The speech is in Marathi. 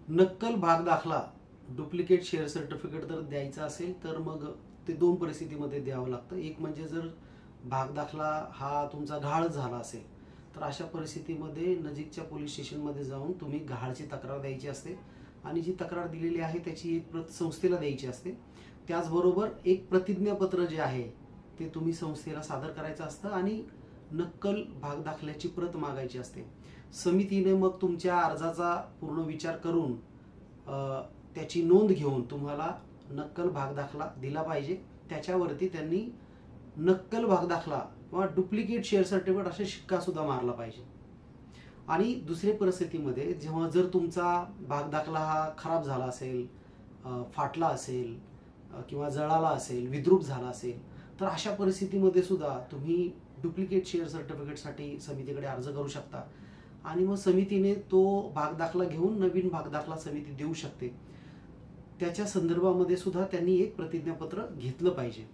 नक्कल भाग दाखला डुप्लिकेट शेअर सर्टिफिकेट जर द्यायचा असेल तर मग ते दोन परिस्थितीमध्ये द्यावं लागतं. एक म्हणजे जर भाग दाखला हा तुमचा गहाळ झाला असेल तर अशा परिस्थितीमध्ये नजीकच्या पोलीस स्टेशनमध्ये जाऊन तुम्ही गहाळची तक्रार द्यायची असते आणि जी तक्रार दिलेली आहे त्याची एक प्रत संस्थेला द्यायची असते. त्याचबरोबर एक प्रतिज्ञापत्र जे आहे ते तुम्ही संस्थेला सादर करायचं असतं आणि नक्कल भाग दाखल्याची प्रत मागायची असते. समितीने मग तुमच्या अर्जाचा पूर्ण विचार करून त्याची नोंद घेऊन तुम्हाला नक्कल भाग दाखला दिला पाहिजे. त्याच्यावरती त्यांनी नक्कल भाग दाखला किंवा डुप्लिकेट शेअर सर्टिफिकेट असा शिक्का सुद्धा मारला पाहिजे. आणि दुसऱ्या परिस्थितीमध्ये जेव्हा जर तुमचा भाग दाखला हा खराब झाला असेल, फाटला असेल किंवा जळाला असेल, विद्रूप झाला असेल तर अशा परिस्थितीमध्ये सुद्धा तुम्ही डुप्लिकेट शेअर सर्टिफिकेटसाठी समितीकडे अर्ज करू शकता आणि मग समितीने तो भाग दाखला घेऊन नवीन भाग दाखला समिती देऊ शकते. त्याच्या संदर्भामध्ये सुद्धा त्यांनी एक प्रतिज्ञापत्र घेतलं पाहिजे.